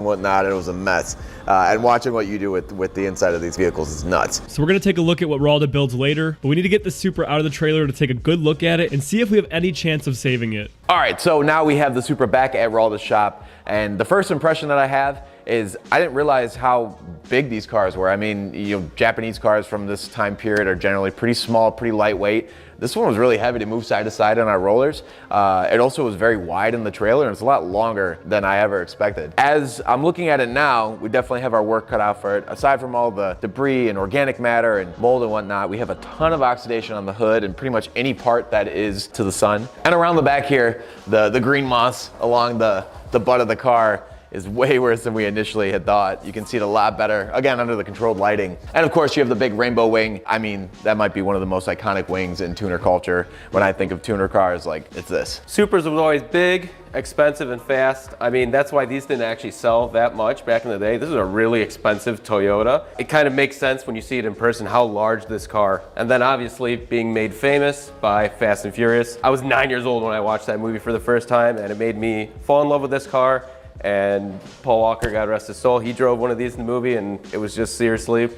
whatnot, it was a mess. And watching what you do with the inside of these vehicles is nuts. So we're gonna take a look at what Ralda builds later, but we need to get the Supra out of the trailer to take a good look at it and see if we have any chance of saving it. All right, so now we have the Supra back at Ralda's shop, and the first impression that I have is I didn't realize how big these cars were. I mean, Japanese cars from this time period are generally pretty small, pretty lightweight. This one was really heavy to move side to side on our rollers. It also was very wide in the trailer, and it's a lot longer than I ever expected. As I'm looking at it now, we definitely have our work cut out for it. Aside from all the debris and organic matter and mold and whatnot, we have a ton of oxidation on the hood and pretty much any part that is to the sun. And around the back here, the green moss along the butt of the car is way worse than we initially had thought. You can see it a lot better, again, under the controlled lighting. And of course, you have the big rainbow wing. I mean, that might be one of the most iconic wings in tuner culture. When I think of tuner cars, like, it's this. Supras was always big, expensive, and fast. I mean, that's why these didn't actually sell that much back in the day. This is a really expensive Toyota. It kind of makes sense when you see it in person, how large this car, and then obviously being made famous by Fast and Furious. I was 9 years old when I watched that movie for the first time, and it made me fall in love with this car. And Paul Walker, God rest his soul, he drove one of these in the movie, and it was just seriously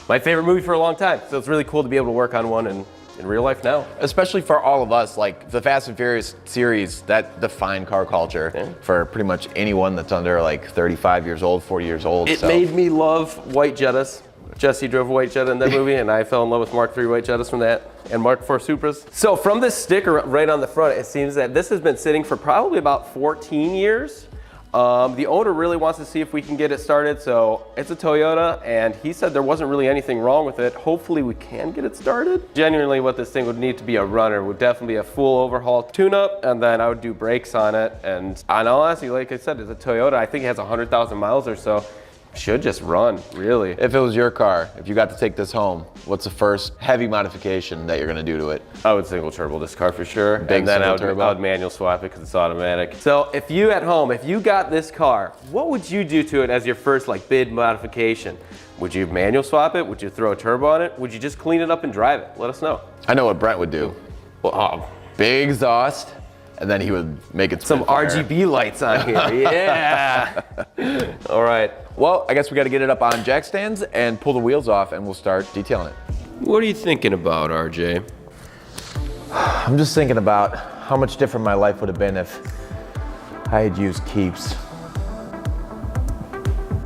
my favorite movie for a long time. So it's really cool to be able to work on one in real life now. Especially for all of us, like the Fast and Furious series, that defined car culture for pretty much anyone that's under like 35 years old, 40 years old. It made me love white Jettas. Jesse drove a white Jetta in that movie, and I fell in love with Mark III white Jettas from that, and Mark IV Supras. So from this sticker right on the front, it seems that this has been sitting for probably about 14 years. The owner really wants to see if we can get it started, so it's a Toyota, and he said there wasn't really anything wrong with it. Hopefully we can get it started. Genuinely what this thing would need to be a runner would definitely be a full overhaul tune-up, and then I would do brakes on it. And in all honesty, like I said, it's a Toyota. I think it has 100,000 miles or so. Should just run, really. If it was your car, if you got to take this home, what's the first heavy modification that you're gonna do to it? I would single turbo this car for sure. Big and then I turbo? would manual swap it because it's automatic. So if you at home, if you got this car, what would you do to it as your first like bid modification? Would you manual swap it? Would you throw a turbo on it? Would you just clean it up and drive it? Let us know. I know what Brent would do. Well, big exhaust, and then he would make it some RGB lights on here, yeah. All right. Well, I guess we gotta get it up on jack stands and pull the wheels off, and we'll start detailing it. What are you thinking about, RJ? I'm just thinking about how much different my life would have been if I had used Keeps.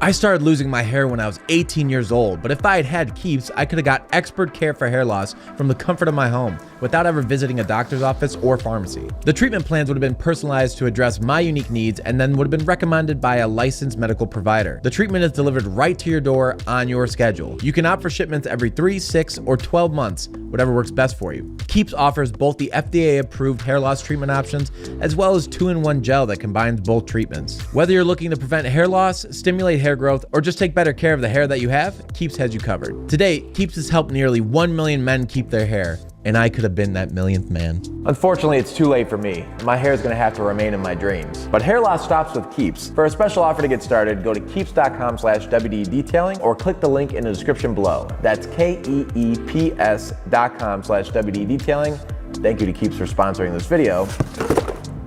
I started losing my hair when I was 18 years old, but if I had had Keeps, I could have got expert care for hair loss from the comfort of my home without ever visiting a doctor's office or pharmacy. The treatment plans would have been personalized to address my unique needs and then would have been recommended by a licensed medical provider. The treatment is delivered right to your door on your schedule. You can opt for shipments every 3, 6, or 12 months, whatever works best for you. Keeps offers both the FDA-approved hair loss treatment options as well as 2-in-1 gel that combines both treatments. Whether you're looking to prevent hair loss, stimulate hair growth, or just take better care of the hair that you have, Keeps has you covered. To date, Keeps has helped nearly 1 million men keep their hair, and I could have been that millionth man. Unfortunately, it's too late for me. My hair is gonna have to remain in my dreams. But hair loss stops with Keeps. For a special offer to get started, go to keeps.com/WD detailing or click the link in the description below. That's KEEPS.com/WD detailing. Thank you to Keeps for sponsoring this video.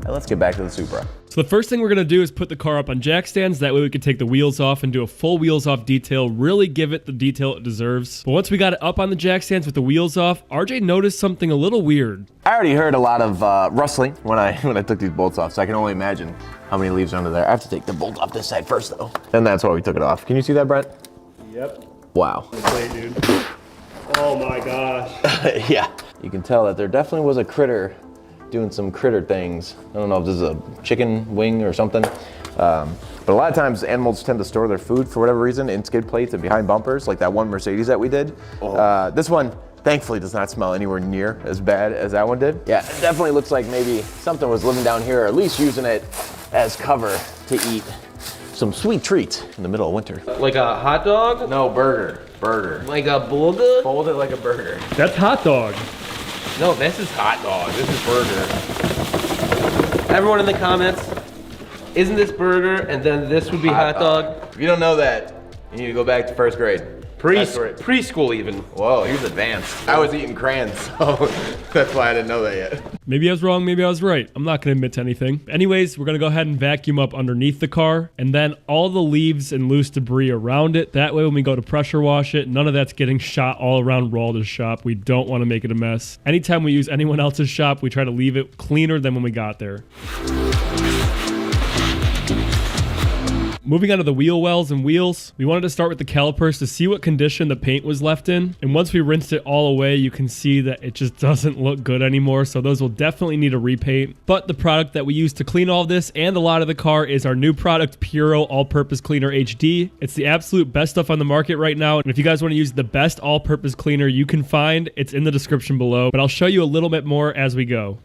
And let's get back to the Supra. So the first thing we're gonna do is put the car up on jack stands. That way we can take the wheels off and do a full wheels off detail, really give it the detail it deserves. But once we got it up on the jack stands with the wheels off, RJ noticed something a little weird. I already heard a lot of rustling when I took these bolts off, so I can only imagine how many leaves are under there. I have to take the bolt off this side first though. And that's why we took it off. Can you see that, Brent? Yep. Wow. Wait, dude. Oh my gosh. Yeah. You can tell that there definitely was a critter doing some critter things. I don't know if this is a chicken wing or something. But a lot of times animals tend to store their food for whatever reason in skid plates and behind bumpers, like that one Mercedes that we did. This one thankfully does not smell anywhere near as bad as that one did. Yeah, it definitely looks like maybe something was living down here, or at least using it as cover to eat some sweet treats in the middle of winter. Like a hot dog? No, burger. Like a burger? Fold it like a burger. That's hot dog. No, this is hot dog. This is burger. Everyone in the comments, isn't this burger and then this would be hot dog? If you don't know that, you need to go back to first grade. Preschool even. Whoa, he's advanced. I was eating crayons, so that's why I didn't know that yet. Maybe I was wrong, maybe I was right. I'm not going to admit to anything. Anyways, we're going to go ahead and vacuum up underneath the car and then all the leaves and loose debris around it. That way when we go to pressure wash it, none of that's getting shot all around Ralda's shop. We don't want to make it a mess. Anytime we use anyone else's shop, we try to leave it cleaner than when we got there. Moving on to the wheel wells and wheels, we wanted to start with the calipers to see what condition the paint was left in. And once we rinsed it all away, you can see that it just doesn't look good anymore. So those will definitely need a repaint. But the product that we use to clean all of this and a lot of the car is our new product, Puro All-Purpose Cleaner HD. It's the absolute best stuff on the market right now. And if you guys want to use the best all-purpose cleaner you can find, it's in the description below. But I'll show you a little bit more as we go.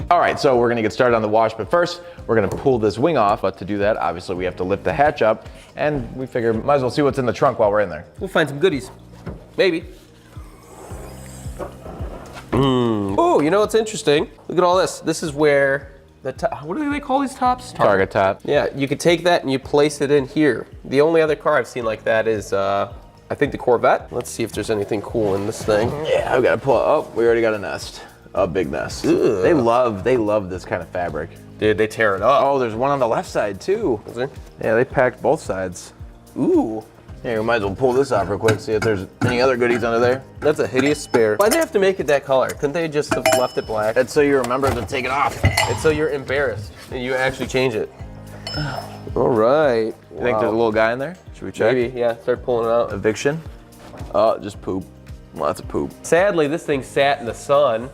All right, so we're gonna get started on the wash, but first we're gonna pull this wing off. But to do that, obviously we have to lift the hatch up, and we figure might as well see what's in the trunk while we're in there. We'll find some goodies. Maybe. Oh, you know what's interesting? Look at all this. This is where the top, what do they call these tops? Target top. Yeah, you could take that and you place it in here. The only other car I've seen like that is, I think the Corvette. Let's see if there's anything cool in this thing. Yeah, I've got to pull it. Oh, we already got a nest. A big nest. Ugh. They love this kind of fabric. Dude, they tear it up. Oh, there's one on the left side too. Is there? Yeah, they packed both sides. Ooh. Here, we might as well pull this off real quick, see if there's any other goodies under there. That's a hideous spare. Why'd they have to make it that color? Couldn't they just have left it black? That's so you remember to take it off. It's so you're embarrassed and you actually change it. All right. You think there's a little guy in there? Should we check? Maybe, yeah, start pulling it out. Eviction. Oh, just poop. Lots of poop. Sadly, this thing sat in the sun.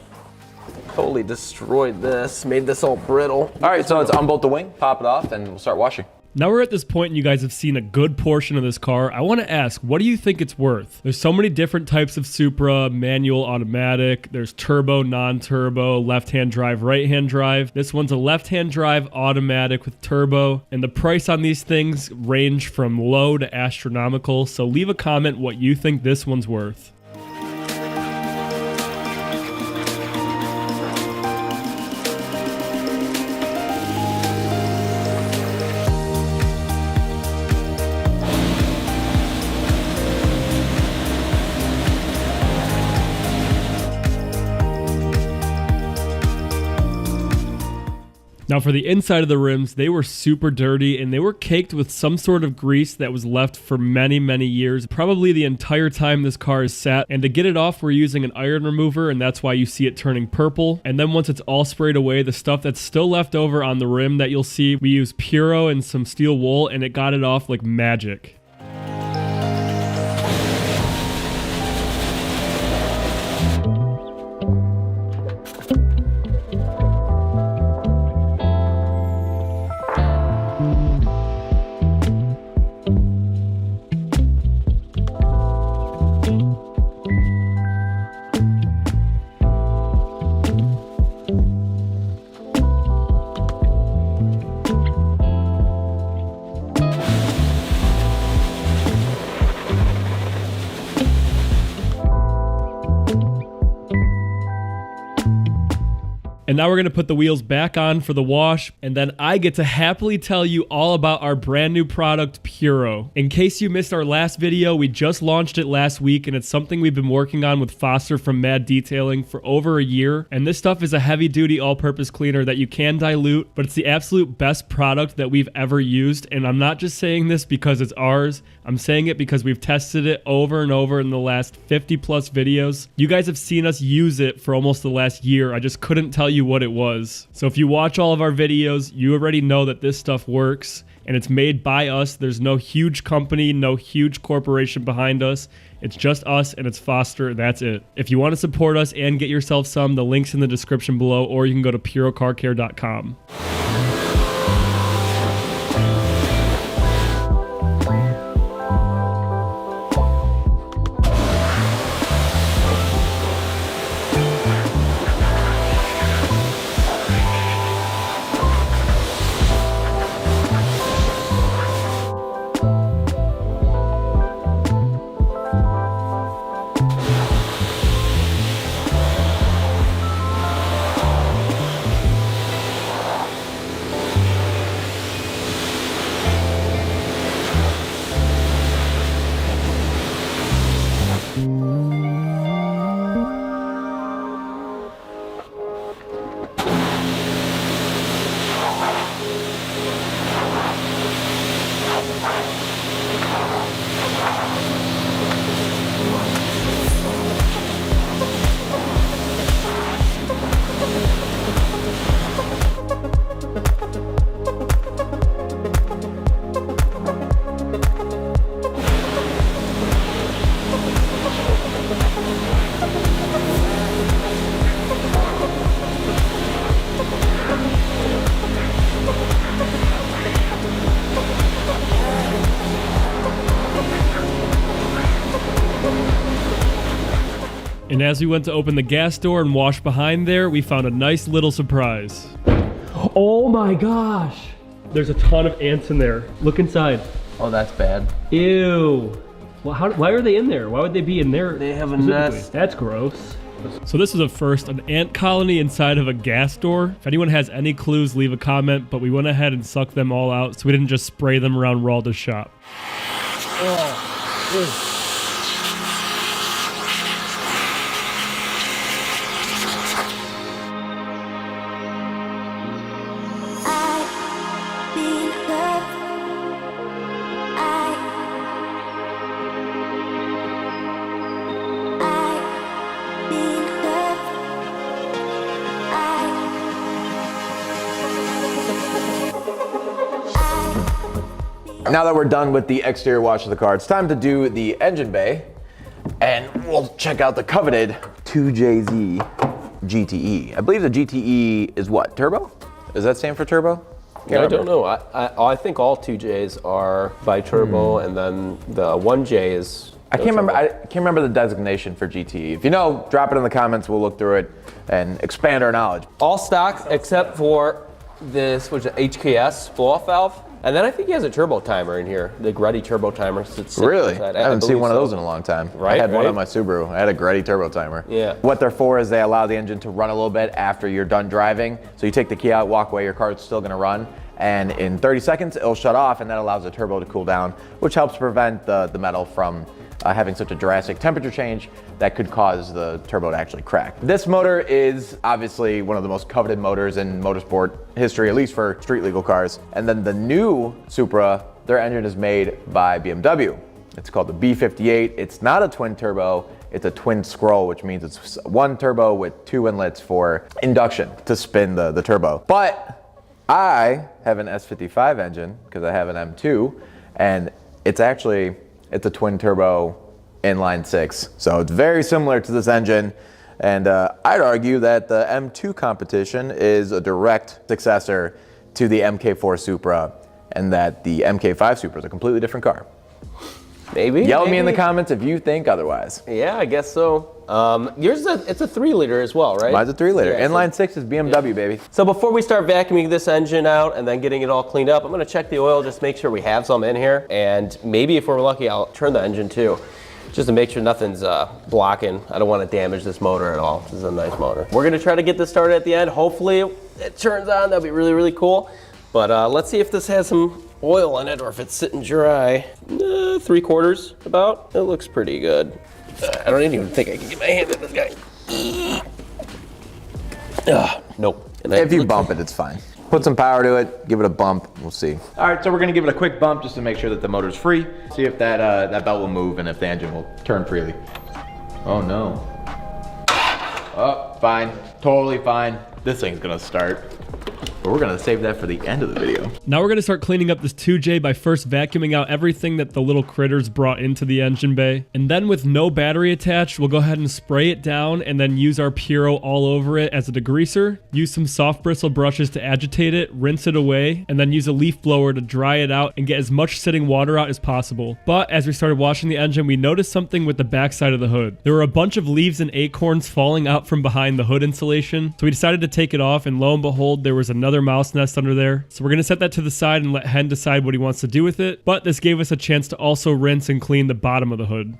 Totally destroyed this, made this all brittle. All right, so let's unbolt the wing, pop it off, and we'll start washing. Now we're at this point and you guys have seen a good portion of this car. I want to ask, what do you think it's worth? There's so many different types of Supra, manual, automatic. There's turbo, non-turbo, left-hand drive, right-hand drive. This one's a left-hand drive automatic with turbo. And the price on these things range from low to astronomical. So leave a comment what you think this one's worth. Now for the inside of the rims, they were super dirty and they were caked with some sort of grease that was left for many, many years, probably the entire time this car is sat. And to get it off, we're using an iron remover, and that's why you see it turning purple. And then once it's all sprayed away, the stuff that's still left over on the rim that you'll see, we use Puro and some steel wool, and it got it off like magic. And now we're going to put the wheels back on for the wash, and then I get to happily tell you all about our brand new product, Puro. In case you missed our last video, we just launched it last week, and it's something we've been working on with Foster from Mad Detailing for over a year. And this stuff is a heavy-duty all-purpose cleaner that you can dilute, but it's the absolute best product that we've ever used. And I'm not just saying this because it's ours. I'm saying it because we've tested it over and over in the last 50 plus videos. You guys have seen us use it for almost the last year. I just couldn't tell you what it was. So if you watch all of our videos, you already know that this stuff works and it's made by us. There's no huge company, no huge corporation behind us. It's just us and it's Foster. That's it. If you want to support us and get yourself some, the link's in the description below, or you can go to purocarcare.com. And as we went to open the gas door and wash behind there, we found a nice little surprise. Oh my gosh! There's a ton of ants in there. Look inside. Oh, that's bad. Ew. Well, why are they in there? Why would they be in there? They have a specifically? nest. That's gross. So this is a first, an ant colony inside of a gas door. If anyone has any clues, leave a comment, but we went ahead and sucked them all out, so we didn't just spray them around Ralda's shop. Now that we're done with the exterior wash of the car, it's time to do the engine bay, and we'll check out the coveted 2JZ GTE. I believe the GTE is what, turbo? Does that stand for turbo? I don't know. I think all 2Js are bi-turbo, and then the 1J is. I can't remember the designation for GTE. If you know, drop it in the comments. We'll look through it and expand our knowledge. All stock except for this, which is HKS blow-off valve. And then I think he has a turbo timer in here, the Greddy turbo timer. Really? I haven't seen one of those in a long time. Right, I had one right? on my Subaru. I had a Greddy turbo timer. Yeah. What they're for is they allow the engine to run a little bit after you're done driving. So you take the key out, walk away, your car's still gonna run. And in 30 seconds, it'll shut off, and that allows the turbo to cool down, which helps prevent the metal from having such a drastic temperature change that could cause the turbo to actually crack. This motor is obviously one of the most coveted motors in motorsport history, at least for street legal cars. And then the new Supra, their engine is made by BMW. It's called the B58. It's not a twin turbo, it's a twin scroll, which means it's one turbo with two inlets for induction to spin the turbo. But I have an S55 engine because I have an M2, and it's a twin turbo inline six. So it's very similar to this engine. And I'd argue that the M2 competition is a direct successor to the MK4 Supra, and that the MK5 Supra is a completely different car. Maybe. Yell at me in the comments if you think otherwise. Yeah, I guess so. Yours it's a 3-liter as well, right? Mine's a 3-liter. Yeah, Inline 6 is BMW, baby. So before we start vacuuming this engine out and then getting it all cleaned up, I'm gonna check the oil, just make sure we have some in here. And maybe if we're lucky, I'll turn the engine too, just to make sure nothing's blocking. I don't want to damage this motor at all. This is a nice motor. We're gonna try to get this started at the end. Hopefully it turns on, that'd be really, really cool. But let's see if this has some oil in it or if it's sitting dry. 3/4 about. It looks pretty good. I don't even think I can get my hand in this guy. Nope. And If you bump it, it's fine. Put some power to it, give it a bump, we'll see. All right, so we're gonna give it a quick bump just to make sure that the motor's free. See if that belt will move and if the engine will turn freely. Oh no. Oh, fine, totally fine. This thing's gonna start. But we're gonna save that for the end of the video. Now we're gonna start cleaning up this 2J by first vacuuming out everything that the little critters brought into the engine bay. And then with no battery attached, we'll go ahead and spray it down and then use our Puro all over it as a degreaser. Use some soft bristle brushes to agitate it, rinse it away, and then use a leaf blower to dry it out and get as much sitting water out as possible. But as we started washing the engine, we noticed something with the backside of the hood. There were a bunch of leaves and acorns falling out from behind the hood insulation. So we decided to take it off, and lo and behold, there was another mouse nest under there. So we're gonna set that to the side and let Hen decide what he wants to do with it. But this gave us a chance to also rinse and clean the bottom of the hood.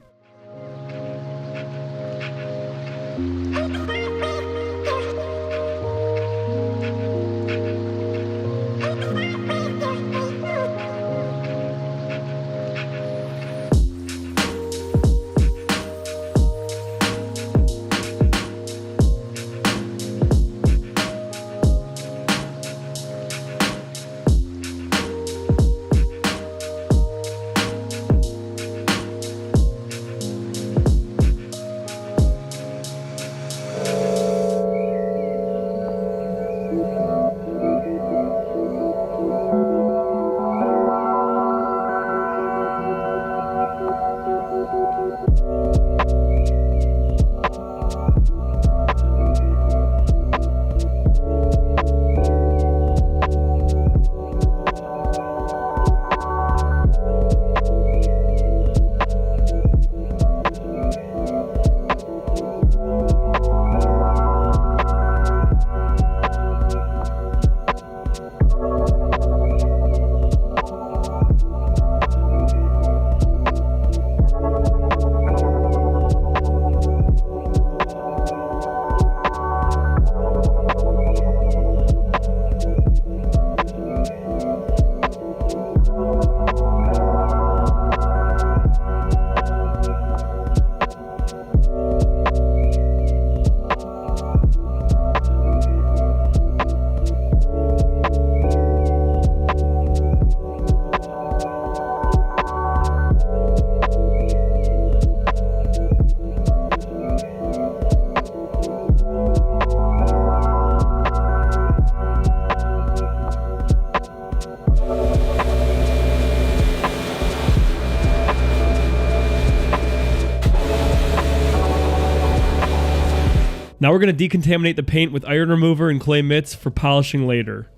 Now we're going to decontaminate the paint with iron remover and clay mitts for polishing later.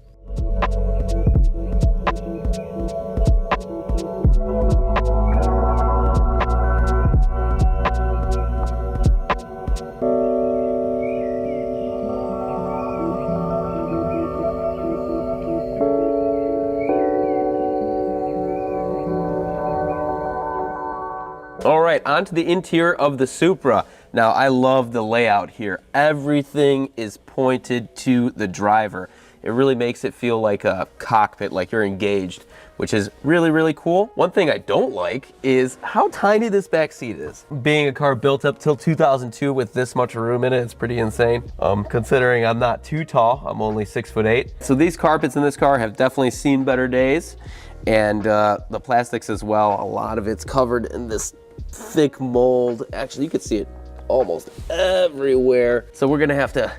All right, on to the interior of the Supra. Now, I love the layout here. Everything is pointed to the driver. It really makes it feel like a cockpit, like you're engaged, which is really, really cool. One thing I don't like is how tiny this back seat is. Being a car built up till 2002 with this much room in it, it's pretty insane. Considering I'm not too tall, I'm only 6'8". So these carpets in this car have definitely seen better days. And the plastics as well, a lot of it's covered in this thick mold. Actually, you can see it almost everywhere. So we're gonna have to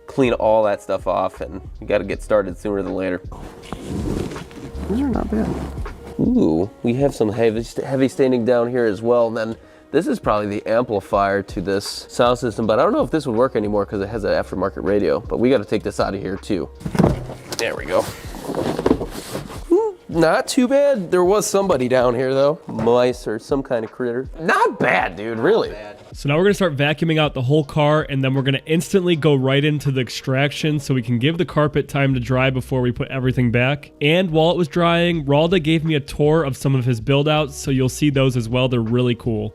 clean all that stuff off, and we gotta get started sooner than later. These are not bad. Ooh, we have some heavy staining down here as well. And then this is probably the amplifier to this sound system, but I don't know if this would work anymore because it has an aftermarket radio, but we gotta take this out of here too. There we go. Not too bad. There was somebody down here though. Mice or some kind of critter. Not bad, dude, really. So now we're going to start vacuuming out the whole car, and then we're going to instantly go right into the extraction so we can give the carpet time to dry before we put everything back. And while it was drying, Ralda gave me a tour of some of his build outs, so you'll see those as well. They're really cool.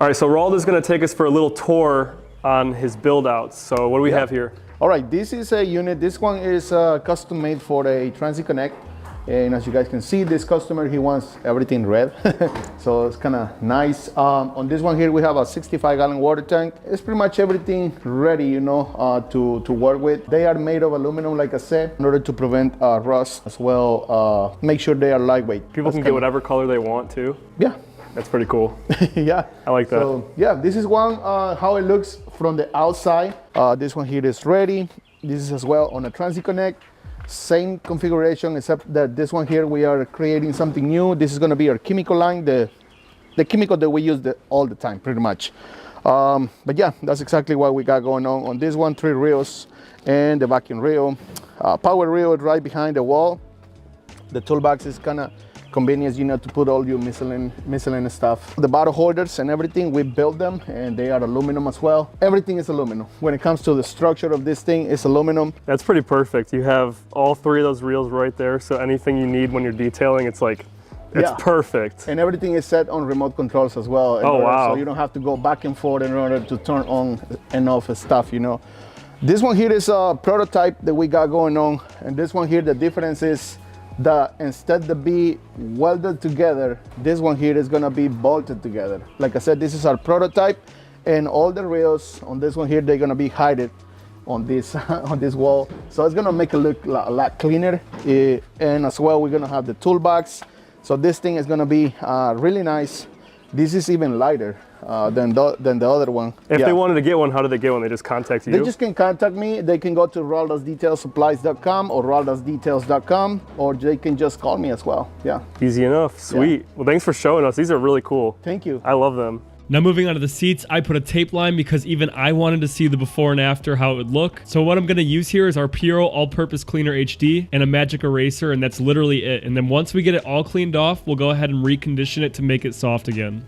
All right, so Ralda's gonna take us for a little tour on his build outs. So what do we have here? All right, this is a unit. This one is custom made for a Transit Connect. And as you guys can see, this customer, he wants everything red. So it's kind of nice. On this one here, we have a 65-gallon water tank. It's pretty much everything ready, you know, to work with. They are made of aluminum, like I said, in order to prevent rust as well. Make sure they are lightweight. People can get whatever color they want too. Yeah. That's pretty cool. Yeah. I like that. So yeah, this is one, how it looks from the outside. This one here is ready. This is as well on a Transit Connect. Same configuration, except that this one here, we are creating something new. This is gonna be our chemical line, the chemical that we use all the time, pretty much. But yeah, that's exactly what we got going on this one. 3 reels and the vacuum reel. Power reel right behind the wall. The toolbox is kind of convenient, you know, to put all your miscellaneous stuff. The bottle holders and everything, we built them, and they are aluminum as well. Everything is aluminum. When it comes to the structure of this thing, it's aluminum. That's pretty perfect. You have all 3 of those reels right there, so anything you need when you're detailing, it's like, it's Yeah. perfect. And everything is set on remote controls as well. Oh, wow. So you don't have to go back and forth in order to turn on and off stuff, you know. This one here is a prototype that we got going on. And this one here, the difference is that instead to be welded together, this one here is gonna be bolted together. Like I said, this is our prototype, and all the rails on this one here, they're gonna be hidden on this on this wall. So it's gonna make it look a lot cleaner. And as well, we're gonna have the toolbox. So this thing is gonna be really nice. This is even lighter than the other one. If Yeah. they wanted to get one, how do they get one? They just contact you? They just can contact me. They can go to RaldasDetailSupplies.com or RaldasDetails.com, or they can just call me as well. Yeah. Easy enough. Sweet. Well, thanks for showing us. These are really cool. Thank you. I love them. Now moving on to the seats, I put a tape line because even I wanted to see the before and after, how it would look. So what I'm going to use here is our Puro All-Purpose Cleaner HD and a Magic Eraser, and that's literally it. And then once we get it all cleaned off, we'll go ahead and recondition it to make it soft again.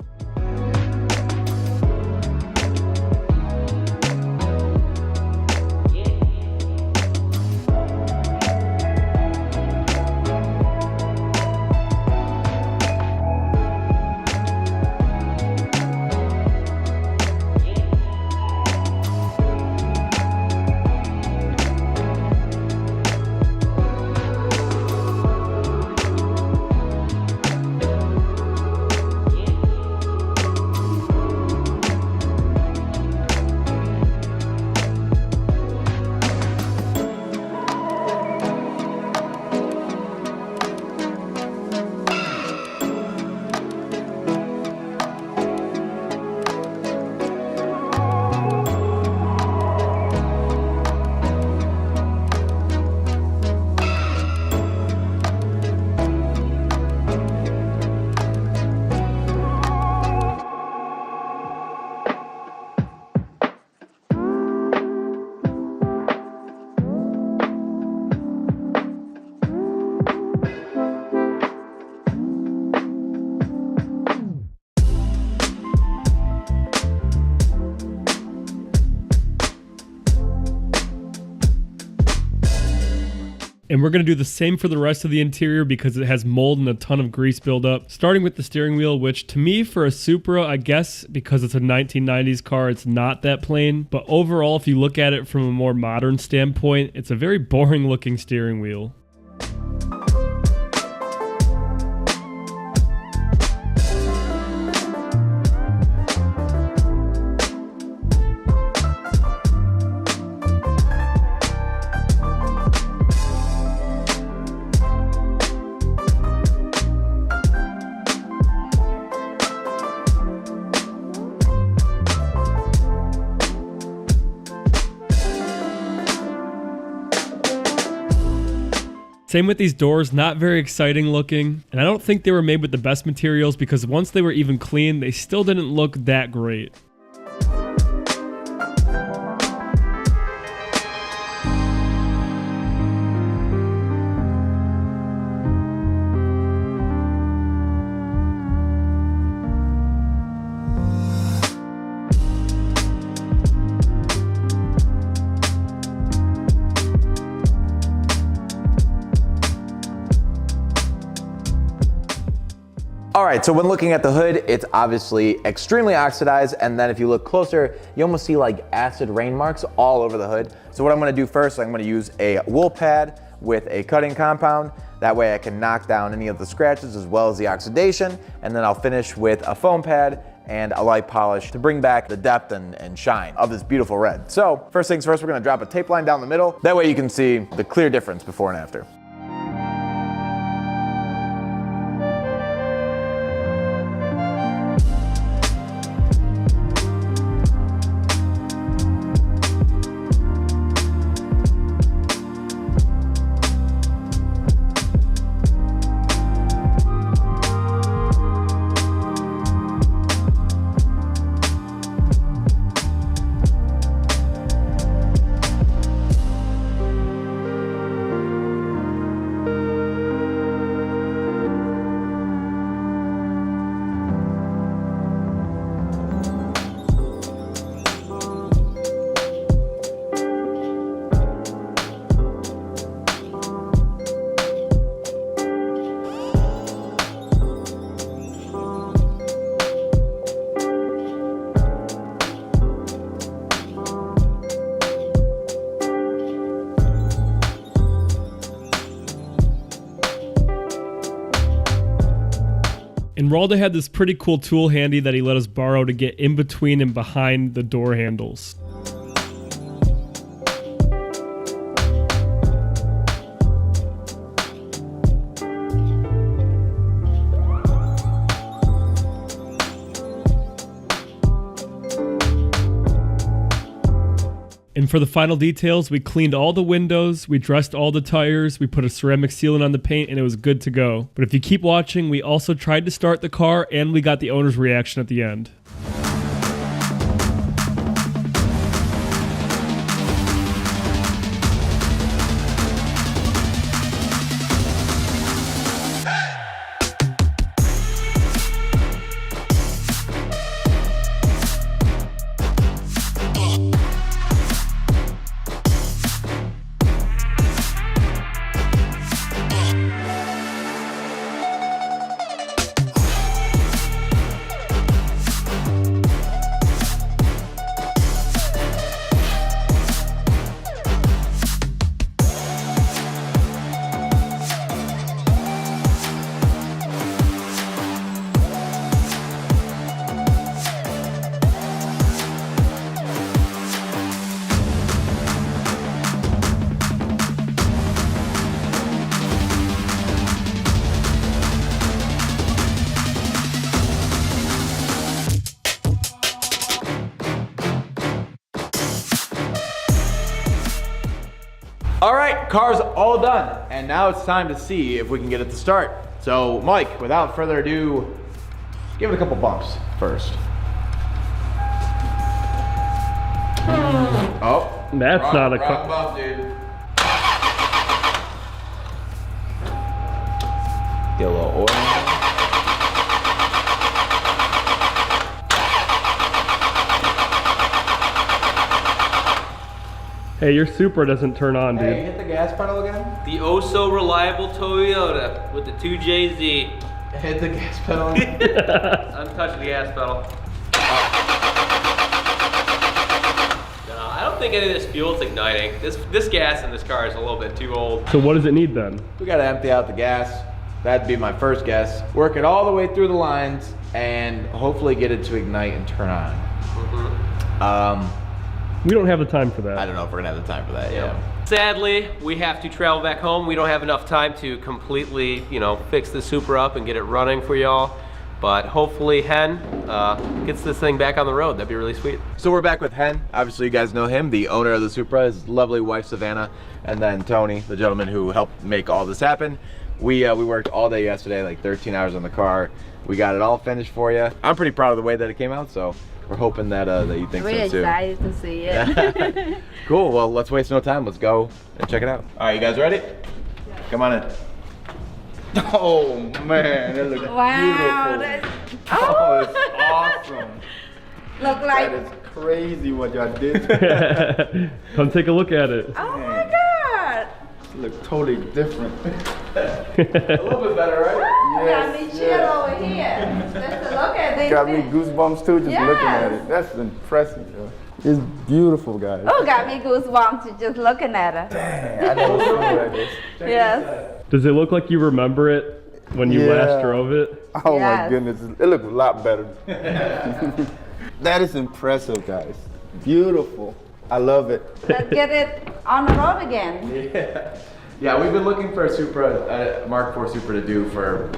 And we're going to do the same for the rest of the interior because it has mold and a ton of grease buildup. Starting with the steering wheel, which to me for a Supra, I guess because it's a 1990s car, it's not that plain. But overall, if you look at it from a more modern standpoint, it's a very boring looking steering wheel. Same with these doors, not very exciting looking, and I don't think they were made with the best materials because once they were even clean, they still didn't look that great. All right, so when looking at the hood, it's obviously extremely oxidized, and then if you look closer, you almost see like acid rain marks all over the hood. So what I'm gonna do first, I'm gonna use a wool pad with a cutting compound. That way I can knock down any of the scratches as well as the oxidation, and then I'll finish with a foam pad and a light polish to bring back the depth and shine of this beautiful red. So first things first, we're gonna drop a tape line down the middle. That way you can see the clear difference before and after. And Ralda had this pretty cool tool handy that he let us borrow to get in between and behind the door handles. And for the final details, we cleaned all the windows, we dressed all the tires, we put a ceramic sealant on the paint, and it was good to go. But if you keep watching, we also tried to start the car, and we got the owner's reaction at the end. All right, car's all done, and now it's time to see if we can get it to start. So, Mike, without further ado, give it a couple bumps first. Oh, That's not a wrong bump, dude. Get a little oil. Hey, your Supra doesn't turn on, dude. Hey, hit the gas pedal again. The oh so reliable Toyota with the 2JZ. Hit the gas pedal again. Untouched the gas pedal. No, I don't think any of this fuel's igniting. This gas in this car is a little bit too old. So what does it need then? We gotta empty out the gas. That'd be my first guess. Work it all the way through the lines and hopefully get it to ignite and turn on. We don't have the time for that. I don't know if we're gonna have the time for that. Yeah. Sadly, we have to travel back home. We don't have enough time to completely, fix the Supra up and get it running for y'all. But hopefully Hen gets this thing back on the road. That'd be really sweet. So we're back with Hen. Obviously you guys know him, the owner of the Supra, his lovely wife Savannah, and then Tony, the gentleman who helped make all this happen. We worked all day yesterday, like 13 hours on the car. We got it all finished for you. I'm pretty proud of the way that it came out, so we're hoping that you think Really so too. excited to see it. Cool, well let's waste no time. Let's go and check it out. All right, you guys ready? Come on in. Oh man, that looks Wow, beautiful. that's Oh, it's awesome. look like. That is crazy what y'all did. Come take a look at it. Oh my God! It looks totally different. A little bit better, right? Got me chill over here. Just to look at these. Got me goosebumps too, just looking at Yes. it. That's impressive, yo. It's beautiful, guys. Oh, got me goosebumps just looking at it. I never seen it like this. Yes. Does it look like you remember it when you Yeah. last drove it? Oh my Yes. goodness, it looks a lot better. That is impressive, guys. Beautiful. I love it. Let's get it on the road again. Yeah, we've been looking for a Supra, Mark IV Supra to do for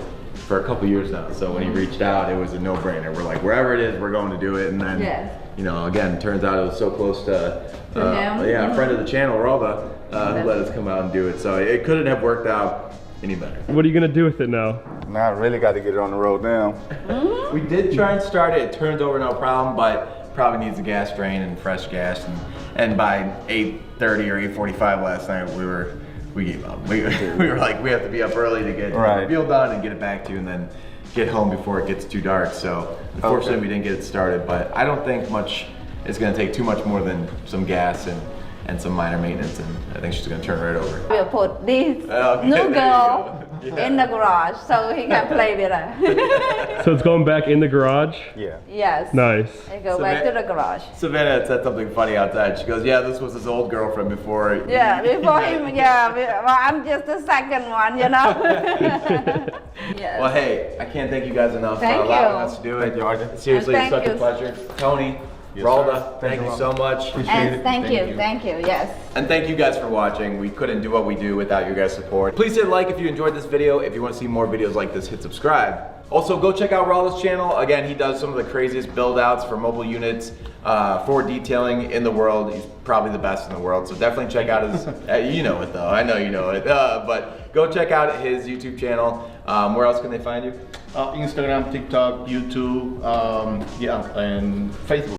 a couple years now. So when he reached out, it was a no-brainer. We're like, wherever it is, we're going to do it. And then, Yes. again, turns out it was so close to him. a friend of the channel, Ralda, who let us come out and do it. So it couldn't have worked out any better. What are you gonna do with it now? Now I really got to get it on the road now. We did try and start it. It turns over no problem, but probably needs a gas drain and fresh gas. And by 8:30 or 8:45 last night, we gave up. We were like, we have to be up early to get the reveal done and get it back to you, and then get home before it gets too dark. So unfortunately, we didn't get it started. But I don't think much is going to take too much more than some gas and some minor maintenance, and I think she's going to turn right over. We'll put this Okay, new there you girl go. in the garage so he can play with her. So it's going back in the garage? Yeah. Yes. Nice. I go back to the garage. Savannah had said something funny outside. She goes, yeah, this was his old girlfriend before. Yeah, before him, yeah. Well, I'm just the second one, you know. Yes. Well, hey, I can't thank you guys enough Thank for allowing you. us to do it. Thank you, Arjun. Seriously, it's And thank such a you. pleasure. Tony, Yes, Ralda, sir. thank you Thank so you. much. And thank you, yes. And thank you guys for watching. We couldn't do what we do without your guys' support. Please hit like if you enjoyed this video. If you want to see more videos like this, hit subscribe. Also, go check out Ralda's channel. Again, he does some of the craziest build outs for mobile units for detailing in the world. He's probably the best in the world. So definitely check out his, you know it though, I know you know it. But go check out his YouTube channel. Where else can they find you? Instagram, TikTok, YouTube, yeah, and Facebook.